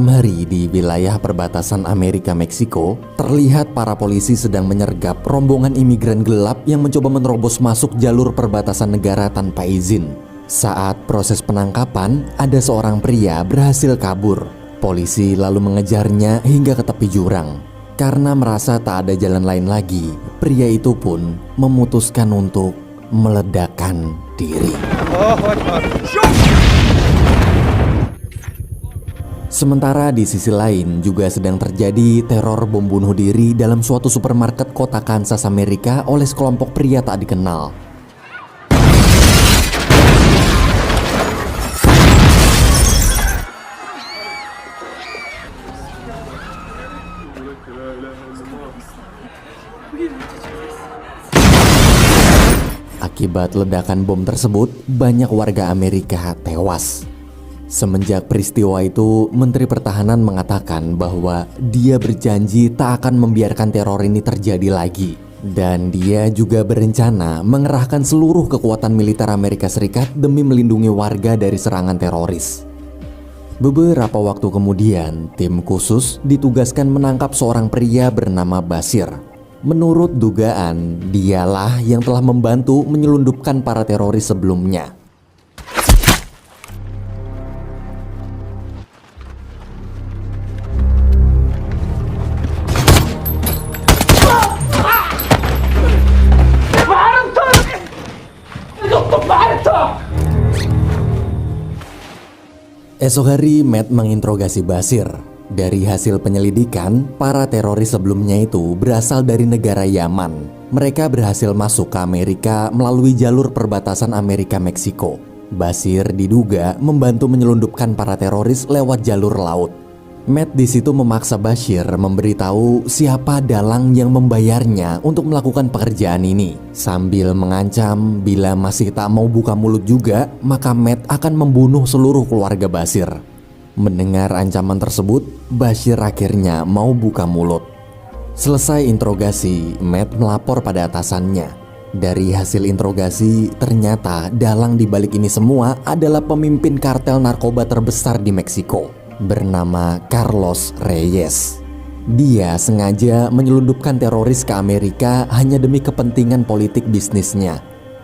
Malam hari di wilayah perbatasan Amerika-Meksiko, terlihat para polisi sedang menyergap rombongan imigran gelap yang mencoba menerobos masuk jalur perbatasan negara tanpa izin. Saat proses penangkapan, ada seorang pria berhasil kabur. Polisi lalu mengejarnya hingga ke tepi jurang. Karena merasa tak ada jalan lain lagi, pria itu pun memutuskan untuk meledakkan diri. Sementara di sisi lain juga sedang terjadi teror bom bunuh diri dalam suatu supermarket kota Kansas, Amerika oleh sekelompok pria tak dikenal. Akibat ledakan bom tersebut, banyak warga Amerika tewas. Semenjak peristiwa itu, Menteri Pertahanan mengatakan bahwa dia berjanji tak akan membiarkan teror ini terjadi lagi. Dan dia juga berencana mengerahkan seluruh kekuatan militer Amerika Serikat demi melindungi warga dari serangan teroris. Beberapa waktu kemudian, tim khusus ditugaskan menangkap seorang pria bernama Bashir. Menurut dugaan, dialah yang telah membantu menyelundupkan para teroris sebelumnya. Esok hari, Matt menginterogasi Bashir. Dari hasil penyelidikan, para teroris sebelumnya itu berasal dari negara Yaman. Mereka berhasil masuk ke Amerika melalui jalur perbatasan Amerika-Meksiko. Bashir diduga membantu menyelundupkan para teroris lewat jalur laut. Matt di situ memaksa Bashir memberitahu siapa dalang yang membayarnya untuk melakukan pekerjaan ini. Sambil mengancam bila masih tak mau buka mulut juga, maka Matt akan membunuh seluruh keluarga Bashir. Mendengar ancaman tersebut, Bashir akhirnya mau buka mulut. Selesai interogasi, Matt melapor pada atasannya. Dari hasil interogasi, ternyata dalang di balik ini semua adalah pemimpin kartel narkoba terbesar di Meksiko, bernama Carlos Reyes. Dia sengaja menyelundupkan teroris ke Amerika hanya demi kepentingan politik bisnisnya.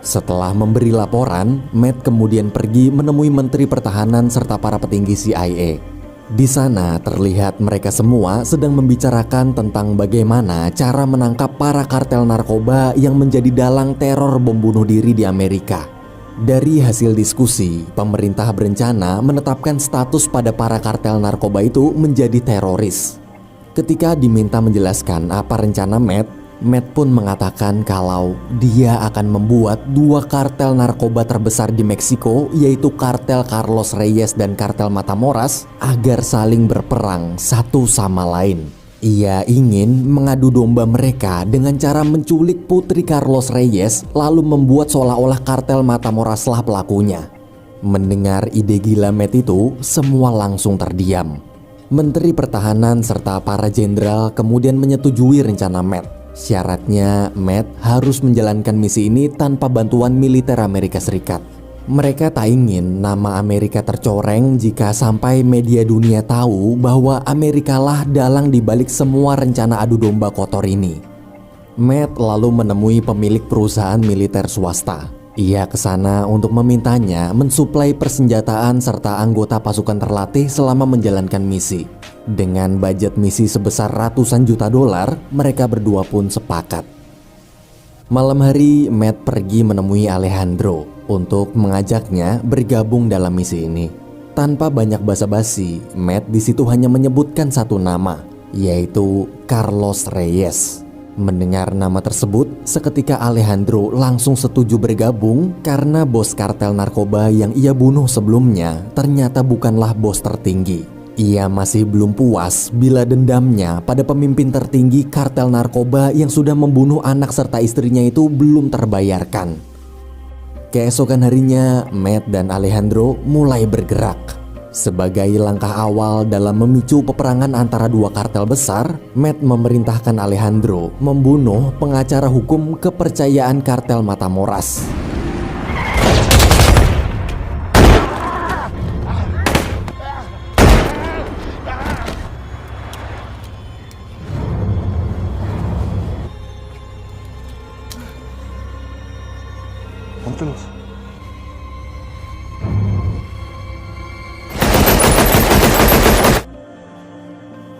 Setelah memberi laporan, Matt kemudian pergi menemui Menteri Pertahanan serta para petinggi CIA. Di sana terlihat mereka semua sedang membicarakan tentang bagaimana cara menangkap para kartel narkoba yang menjadi dalang teror bom bunuh diri di Amerika. Dari hasil diskusi, pemerintah berencana menetapkan status pada para kartel narkoba itu menjadi teroris. Ketika diminta menjelaskan apa rencana Matt pun mengatakan kalau dia akan membuat dua kartel narkoba terbesar di Meksiko, yaitu kartel Carlos Reyes dan kartel Matamoras, agar saling berperang satu sama lain. Ia ingin mengadu domba mereka dengan cara menculik putri Carlos Reyes lalu membuat seolah-olah kartel Matamoras-lah pelakunya. Mendengar ide gila Matt itu, semua langsung terdiam. Menteri Pertahanan serta para jenderal kemudian menyetujui rencana Matt. Syaratnya, Matt harus menjalankan misi ini tanpa bantuan militer Amerika Serikat. Mereka tak ingin nama Amerika tercoreng jika sampai media dunia tahu bahwa Amerika lah dalang dibalik semua rencana adu domba kotor ini. Matt lalu menemui pemilik perusahaan militer swasta. Ia ke sana untuk memintanya mensuplai persenjataan serta anggota pasukan terlatih selama menjalankan misi. Dengan budget misi sebesar ratusan juta dolar, mereka berdua pun sepakat. Malam hari, Matt pergi menemui Alejandro untuk mengajaknya bergabung dalam misi ini. Tanpa banyak basa-basi, Matt di situ hanya menyebutkan satu nama, yaitu Carlos Reyes. Mendengar nama tersebut, seketika Alejandro langsung setuju bergabung karena bos kartel narkoba yang ia bunuh sebelumnya ternyata bukanlah bos tertinggi. Ia masih belum puas bila dendamnya pada pemimpin tertinggi kartel narkoba yang sudah membunuh anak serta istrinya itu belum terbayarkan. Keesokan harinya, Matt dan Alejandro mulai bergerak. Sebagai langkah awal dalam memicu peperangan antara dua kartel besar, Matt memerintahkan Alejandro membunuh pengacara hukum kepercayaan kartel Matamoras. terus.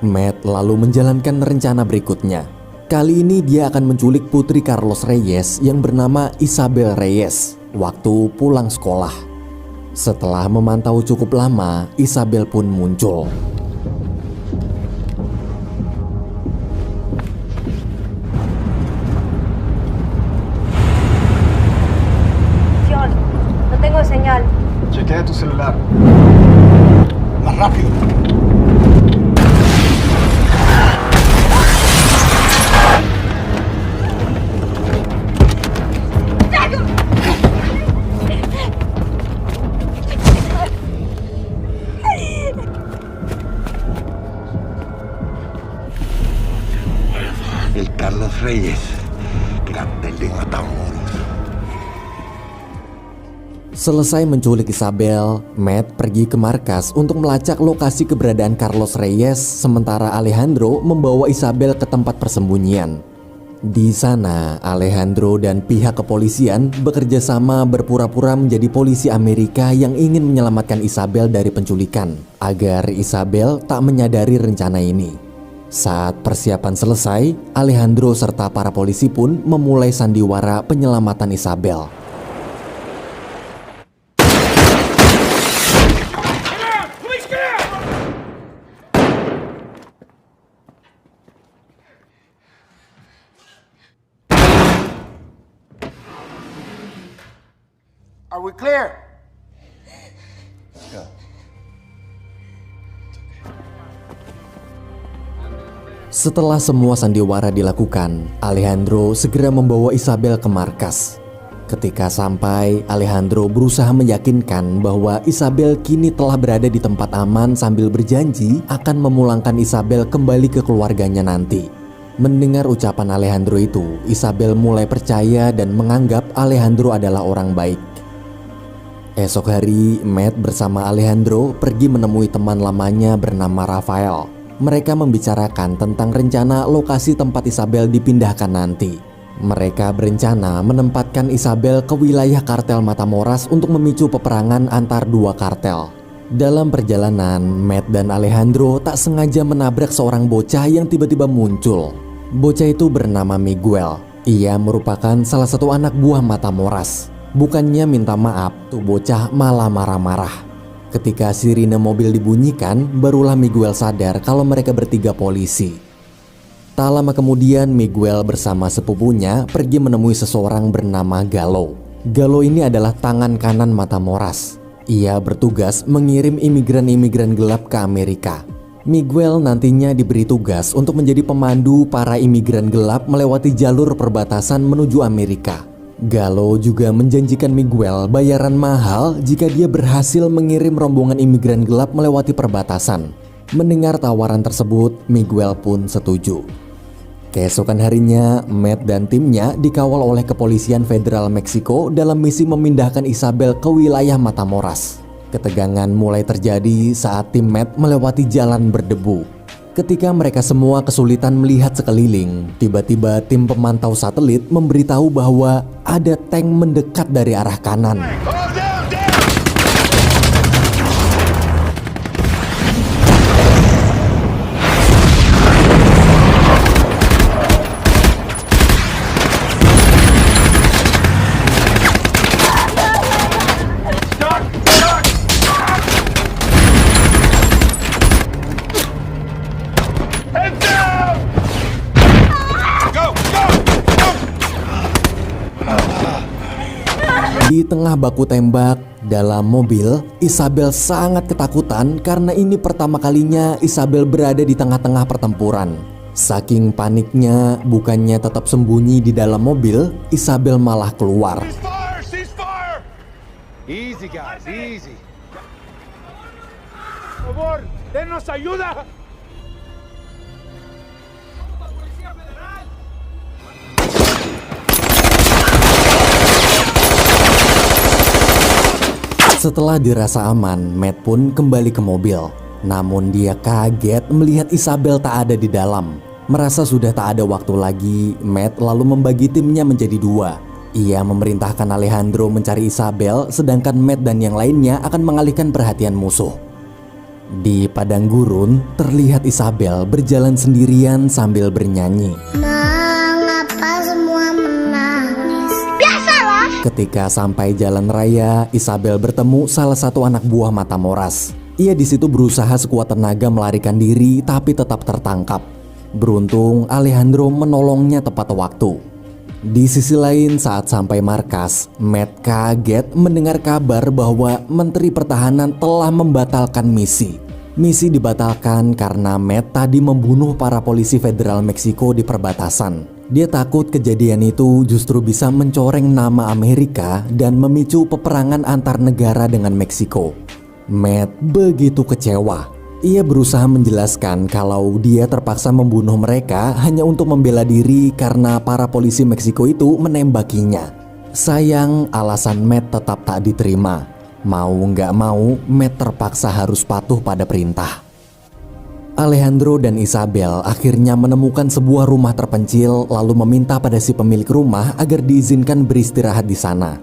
Matt lalu menjalankan rencana berikutnya. Kali ini dia akan menculik putri Carlos Reyes yang bernama Isabel Reyes waktu pulang sekolah. Setelah memantau cukup lama, Isabel pun muncul. No tengo señal. Chequea tu celular. Más rápido. El Carlos Reyes, cartel de Matamoros. Selesai menculik Isabel, Matt pergi ke markas untuk melacak lokasi keberadaan Carlos Reyes, sementara Alejandro membawa Isabel ke tempat persembunyian. Di sana, Alejandro dan pihak kepolisian bekerja sama berpura-pura menjadi polisi Amerika yang ingin menyelamatkan Isabel dari penculikan, agar Isabel tak menyadari rencana ini. Saat persiapan selesai, Alejandro serta para polisi pun memulai sandiwara penyelamatan Isabel. Are we clear? Setelah semua sandiwara dilakukan, Alejandro segera membawa Isabel ke markas. Ketika sampai, Alejandro berusaha meyakinkan bahwa Isabel kini telah berada di tempat aman sambil berjanji akan memulangkan Isabel kembali ke keluarganya nanti. Mendengar ucapan Alejandro itu, Isabel mulai percaya dan menganggap Alejandro adalah orang baik. Esok hari, Matt bersama Alejandro pergi menemui teman lamanya bernama Rafael. Mereka membicarakan tentang rencana lokasi tempat Isabel dipindahkan nanti. Mereka berencana menempatkan Isabel ke wilayah kartel Matamoras untuk memicu peperangan antar dua kartel. Dalam perjalanan, Matt dan Alejandro tak sengaja menabrak seorang bocah yang tiba-tiba muncul. Bocah itu bernama Miguel. Ia merupakan salah satu anak buah Matamoras. Bukannya minta maaf, tuh bocah malah marah-marah. Ketika sirine mobil dibunyikan, barulah Miguel sadar kalau mereka bertiga polisi. Tak lama kemudian, Miguel bersama sepupunya pergi menemui seseorang bernama Galo. Galo ini adalah tangan kanan Matamoras. Ia bertugas mengirim imigran-imigran gelap ke Amerika. Miguel nantinya diberi tugas untuk menjadi pemandu para imigran gelap melewati jalur perbatasan menuju Amerika. Galo juga menjanjikan Miguel bayaran mahal jika dia berhasil mengirim rombongan imigran gelap melewati perbatasan. Mendengar tawaran tersebut, Miguel pun setuju. Keesokan harinya, Matt dan timnya dikawal oleh kepolisian federal Meksiko dalam misi memindahkan Isabel ke wilayah Matamoras. Ketegangan mulai terjadi saat tim Matt melewati jalan berdebu. Ketika mereka semua kesulitan melihat sekeliling, tiba-tiba tim pemantau satelit memberitahu bahwa ada tank mendekat dari arah kanan. Di tengah baku tembak dalam mobil, Isabel sangat ketakutan karena ini pertama kalinya Isabel berada di tengah-tengah pertempuran. Saking paniknya, bukannya tetap sembunyi di dalam mobil, Isabel malah keluar. Easy guys, easy. Por favor, denos ayuda. Setelah dirasa aman, Matt pun kembali ke mobil. Namun dia kaget melihat Isabel tak ada di dalam. Merasa sudah tak ada waktu lagi, Matt lalu membagi timnya menjadi dua. Ia memerintahkan Alejandro mencari Isabel, sedangkan Matt dan yang lainnya akan mengalihkan perhatian musuh. Di padang gurun, terlihat Isabel berjalan sendirian sambil bernyanyi. Mengapa semua menangis? Biasalah. Ketika sampai jalan raya, Isabel bertemu salah satu anak buah Matamoras. Ia di situ berusaha sekuat tenaga melarikan diri, tapi tetap tertangkap. Beruntung, Alejandro menolongnya tepat waktu. Di sisi lain, saat sampai markas, Matt kaget mendengar kabar bahwa Menteri Pertahanan telah membatalkan misi. Misi dibatalkan karena Matt tadi membunuh para polisi federal Meksiko di perbatasan. Dia takut kejadian itu justru bisa mencoreng nama Amerika dan memicu peperangan antar negara dengan Meksiko. Matt begitu kecewa. Ia berusaha menjelaskan kalau dia terpaksa membunuh mereka hanya untuk membela diri karena para polisi Meksiko itu menembakinya. Sayang, alasan Matt tetap tak diterima. Mau nggak mau, Matt terpaksa harus patuh pada perintah. Alejandro dan Isabel akhirnya menemukan sebuah rumah terpencil lalu meminta pada si pemilik rumah agar diizinkan beristirahat di sana.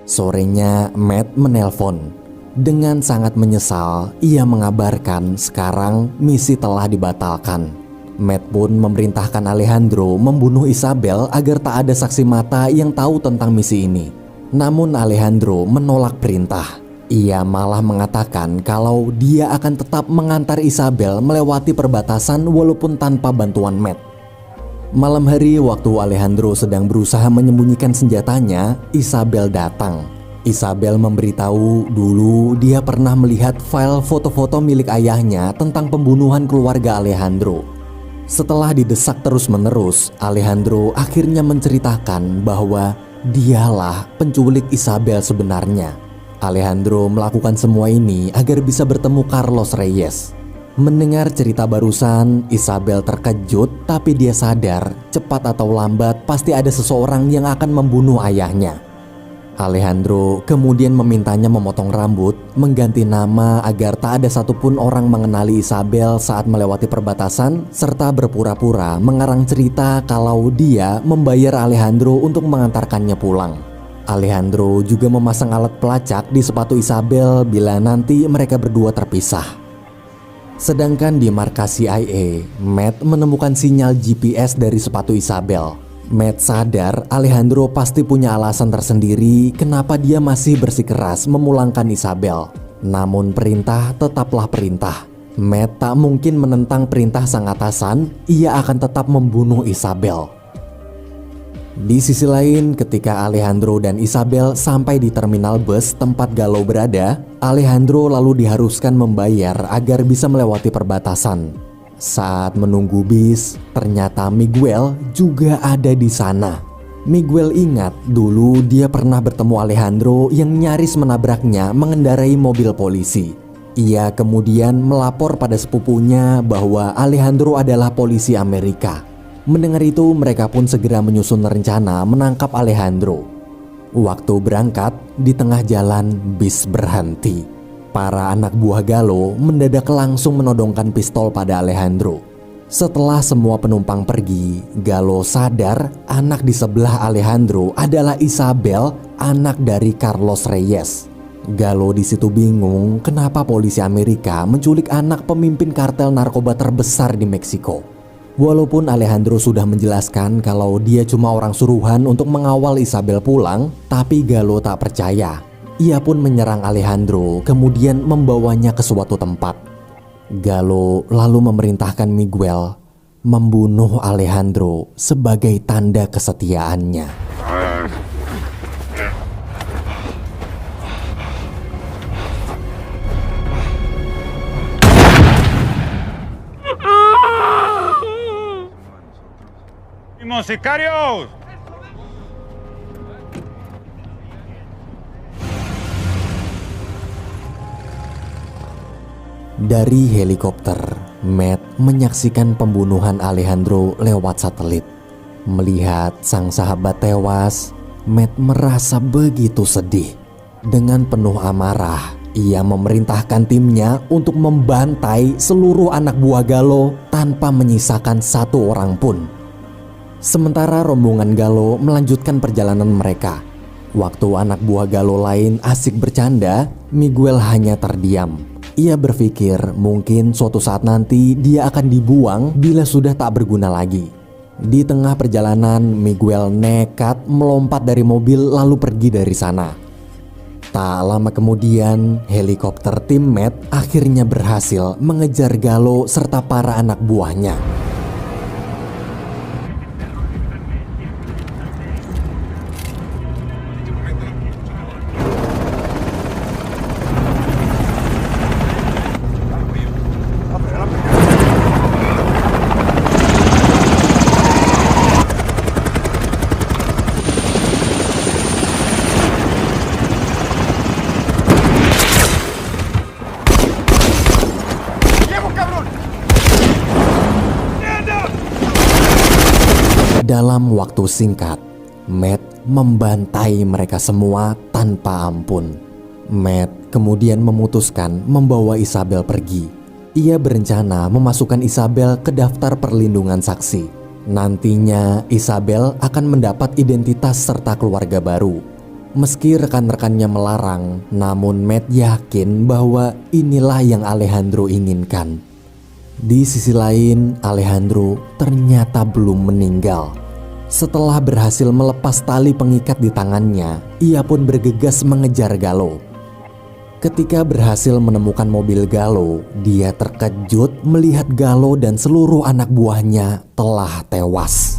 Sorenya, Matt menelpon. Dengan sangat menyesal, ia mengabarkan sekarang misi telah dibatalkan. Matt pun memerintahkan Alejandro membunuh Isabel agar tak ada saksi mata yang tahu tentang misi ini. Namun Alejandro menolak perintah. Ia malah mengatakan kalau dia akan tetap mengantar Isabel melewati perbatasan walaupun tanpa bantuan Matt. Malam hari waktu Alejandro sedang berusaha menyembunyikan senjatanya, Isabel datang. Isabel memberitahu dulu dia pernah melihat file foto-foto milik ayahnya tentang pembunuhan keluarga Alejandro. Setelah didesak terus-menerus, Alejandro akhirnya menceritakan bahwa dialah penculik Isabel sebenarnya. Alejandro melakukan semua ini agar bisa bertemu Carlos Reyes. Mendengar cerita barusan, Isabel terkejut, tapi dia sadar cepat atau lambat pasti ada seseorang yang akan membunuh ayahnya. Alejandro kemudian memintanya memotong rambut, mengganti nama agar tak ada satupun orang mengenali Isabel saat melewati perbatasan, serta berpura-pura mengarang cerita kalau dia membayar Alejandro untuk mengantarkannya pulang. Alejandro juga memasang alat pelacak di sepatu Isabel bila nanti mereka berdua terpisah. Sedangkan di markas CIA, Matt menemukan sinyal GPS dari sepatu Isabel. Matt sadar Alejandro pasti punya alasan tersendiri kenapa dia masih bersikeras memulangkan Isabel. Namun perintah tetaplah perintah. Matt tak mungkin menentang perintah sang atasan, ia akan tetap membunuh Isabel. Di sisi lain, ketika Alejandro dan Isabel sampai di terminal bus tempat Gallo berada, Alejandro lalu diharuskan membayar agar bisa melewati perbatasan. Saat menunggu bis, ternyata Miguel juga ada di sana. Miguel ingat dulu dia pernah bertemu Alejandro yang nyaris menabraknya mengendarai mobil polisi. Ia kemudian melapor pada sepupunya bahwa Alejandro adalah polisi Amerika. Mendengar itu, mereka pun segera menyusun rencana menangkap Alejandro. Waktu berangkat, di tengah jalan bis berhenti. Para anak buah Gallo mendadak langsung menodongkan pistol pada Alejandro. Setelah semua penumpang pergi, Gallo sadar anak di sebelah Alejandro adalah Isabel, anak dari Carlos Reyes. Gallo di situ bingung kenapa polisi Amerika menculik anak pemimpin kartel narkoba terbesar di Meksiko. Walaupun Alejandro sudah menjelaskan kalau dia cuma orang suruhan untuk mengawal Isabel pulang, tapi Gallo tak percaya. Ia pun menyerang Alejandro, kemudian membawanya ke suatu tempat. Gallo lalu memerintahkan Miguel membunuh Alejandro sebagai tanda kesetiaannya. ¡Sicarios! Dari helikopter, Matt menyaksikan pembunuhan Alejandro lewat satelit. Melihat sang sahabat tewas, Matt merasa begitu sedih. Dengan penuh amarah, ia memerintahkan timnya untuk membantai seluruh anak buah Gallo tanpa menyisakan satu orang pun. Sementara rombongan Galo melanjutkan perjalanan mereka. Waktu anak buah Galo lain asik bercanda, Miguel hanya terdiam. Ia berpikir mungkin suatu saat nanti dia akan dibuang bila sudah tak berguna lagi. Di tengah perjalanan, Miguel nekat melompat dari mobil lalu pergi dari sana. Tak lama kemudian, helikopter tim Matt akhirnya berhasil mengejar Galo serta para anak buahnya. Dalam waktu singkat, Matt membantai mereka semua tanpa ampun. Matt kemudian memutuskan membawa Isabel pergi. Ia berencana memasukkan Isabel ke daftar perlindungan saksi. Nantinya Isabel akan mendapat identitas serta keluarga baru. Meski rekan-rekannya melarang, namun Matt yakin bahwa inilah yang Alejandro inginkan. Di sisi lain, Alejandro ternyata belum meninggal. Setelah berhasil melepas tali pengikat di tangannya, ia pun bergegas mengejar Galo. Ketika berhasil menemukan mobil Galo, dia terkejut melihat Galo dan seluruh anak buahnya telah tewas.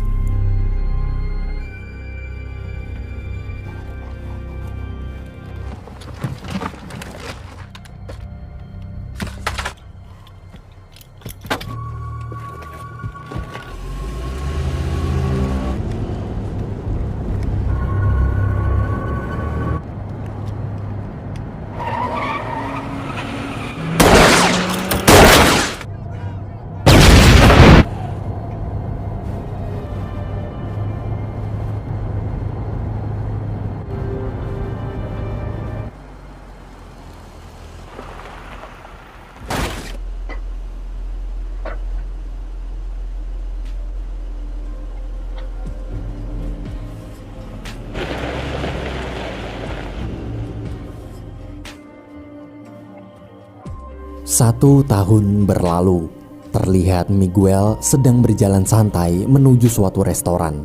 Satu tahun berlalu, terlihat Miguel sedang berjalan santai menuju suatu restoran.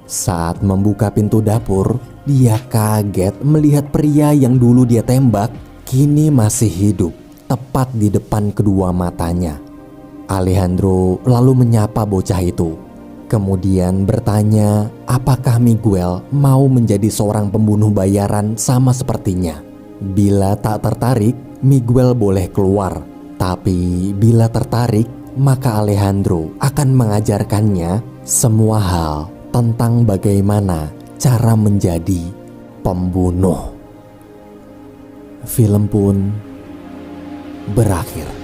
Saat membuka pintu dapur, dia kaget melihat pria yang dulu dia tembak kini masih hidup, tepat di depan kedua matanya. Alejandro lalu menyapa bocah itu. Kemudian bertanya apakah Miguel mau menjadi seorang pembunuh bayaran sama sepertinya. Bila tak tertarik, Miguel boleh keluar. Tapi bila tertarik, maka Alejandro akan mengajarkannya semua hal tentang bagaimana cara menjadi pembunuh. Film pun berakhir.